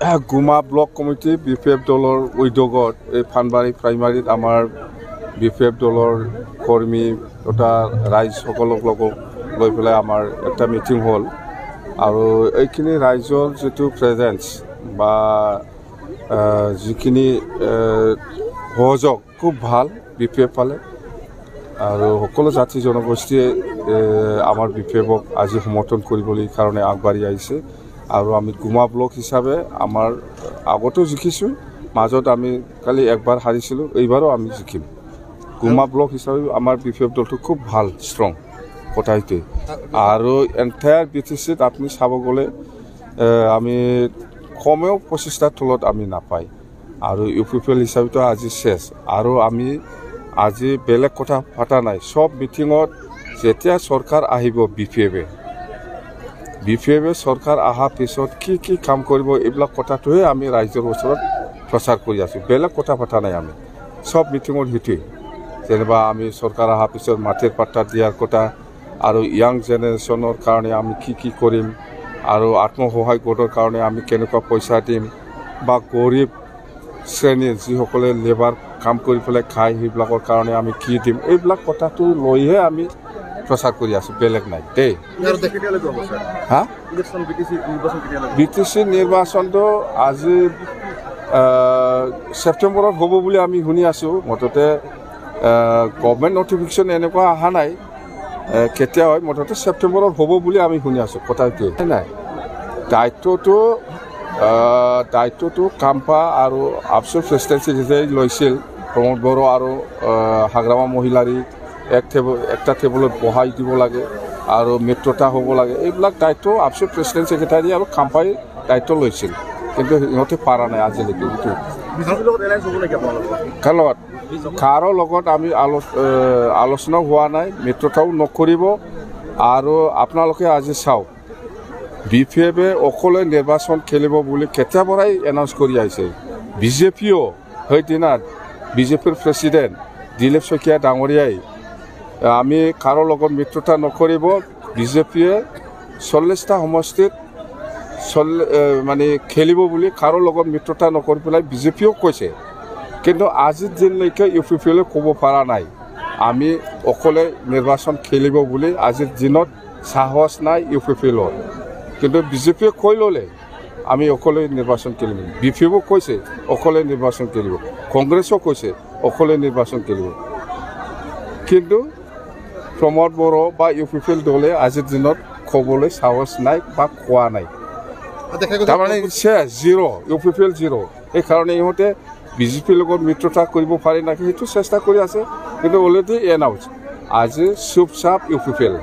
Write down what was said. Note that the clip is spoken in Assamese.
গুমা ব্লক কমিটি বিপিএফ দলৰ উদ্যোগত এই ফানবাৰী প্ৰাইমাৰীত আমাৰ বিপিএফ দলৰ কৰ্মী তথা ৰাইজসকলক লৈ পেলাই আমাৰ এটা মিটিং হ'ল আৰু এইখিনি ৰাইজৰ যিটো প্ৰেজেন্স বা যিখিনি সহযোগ খুব ভাল বিপিএফ পালে আৰু সকলো জাতি জনগোষ্ঠীয়ে আমাৰ বিপিএফক আজি সমৰ্থন কৰিবলৈ কাৰণে আগবাঢ়ি আহিছে আৰু আমি গুমা ব্লক হিচাপে আমাৰ আগতেও জিকিছোঁ মাজত আমি কালি একবাৰ হাৰিছিলোঁ এইবাৰো আমি জিকিম গুমা ব্লক হিচাপে আমাৰ বিপিএফ দলটো খুব ভাল ষ্ট্ৰং কথাইতে আৰু এণ্টায়াৰ বিটিচিত আপুনি চাব গ'লে আমি কমেও 25টাৰ তলত আমি নাপায় আৰু ইউপিপিএল হিচাপেতো আজি শেষ আৰু আমি আজি বেলেগ কথা পতা নাই সব মিটিঙত যেতিয়া চৰকাৰ আহিব বিপিএফে চৰকাৰ অহাৰ পিছত কি কাম কৰিব এইবিলাক কথাটোহে আমি ৰাইজৰ ওচৰত প্ৰচাৰ কৰি আছোঁ বেলেগ কথা পতা নাই আমি সব মিটিঙত সেইটোৱে যেনিবা আমি চৰকাৰ অহাৰ পিছত মাটিৰ পাট্টা দিয়াৰ কথা আৰু ইয়াং জেনেৰেশ্যনৰ কাৰণে আমি কি কৰিম আৰু আত্মসহায়ক গোটৰ কাৰণে আমি কেনেকুৱা পইচা দিম বা গৰীব শ্ৰেণীৰ যিসকলে লেবাৰ কাম কৰি পেলাই খায় সেইবিলাকৰ কাৰণে আমি কি দিম এইবিলাক কথাটো লৈহে আমি প্ৰচাৰ কৰি আছোঁ বেলেগ নাই দেই হা বিটিচি নিৰ্বাচনটো আজি ছেপ্টেম্বৰত হ'ব বুলি আমি শুনি আছোঁ মুঠতে গভৰ্ণমেণ্ট নটিফিকেশ্যন এনেকুৱা অহা নাই কেতিয়া হয় মুঠতে ছেপ্টেম্বৰত হ'ব বুলি আমি শুনি আছোঁ কথাটো নাই দায়িত্বটো কাম্পা আৰু আফচোচ প্ৰেচিডেঞ্চি যেতিয়াই লৈছিল প্ৰমোদ বড়ো আৰু হাগ্ৰামা মহিলাৰী একটা টেবুলত বহাই দিব লাগে আৰু মিত্ৰতা হ'ব লাগে এইবিলাক দায়িত্ব আফচোচ প্ৰেচিডেণ্ট ছেক্ৰেটাৰী আৰু কাম্পাই দায়িত্ব লৈছিল কিন্তু সিহঁতে পাৰা নাই আজিলৈকে কাৰো লগত আমি আলোচনা হোৱা নাই মিত্ৰতাও নকৰিব আৰু আপোনালোকে আজি চাওক বিপিএফে অকলে নিৰ্বাচন খেলিব বুলি কেতিয়াৰ পৰাই এনাউন্স কৰি আহিছে বিজেপিও সেইদিনা বিজেপিৰ প্ৰেচিডেণ্ট দিলীপ শইকীয়া ডাঙৰীয়াই আমি কাৰো লগত মিত্ৰতা নকৰিব বিজেপিয়ে 40টা সমষ্টিত মানে খেলিব বুলি কাৰো লগত মিত্ৰতা নকৰি পেলাই বিজেপিও কৈছে কিন্তু আজিৰ দিনলৈকে ইউপিপিএলে ক'ব পৰা নাই আমি অকলে নিৰ্বাচন খেলিব বুলি আজিৰ দিনত সাহস নাই ইউপিপিএলৰ কিন্তু বিজেপিয়ে কৈ ল'লে আমি অকলে নিৰ্বাচন খেলিম বিপিএফও কৈছে অকলে নিৰ্বাচন খেলিব কংগ্ৰেছো কৈছে অকলে নিৰ্বাচন খেলিব কিন্তু প্ৰমোদ বড়ো বা ইউপিপিএল দলে আজিৰ দিনত ক'বলৈ সাহস নাই বা কোৱা নাই তাৰমানে জিৰ' ইউপিপিএল জিৰ' এইকাৰণে ইহঁতে বিজেপিৰ লগত মিত্ৰতা কৰিব পাৰি নেকি সেইটো চেষ্টা কৰি আছে কিন্তু অলৰেডি এনাউন্স আজি চুপচাপ ইউপিপিএল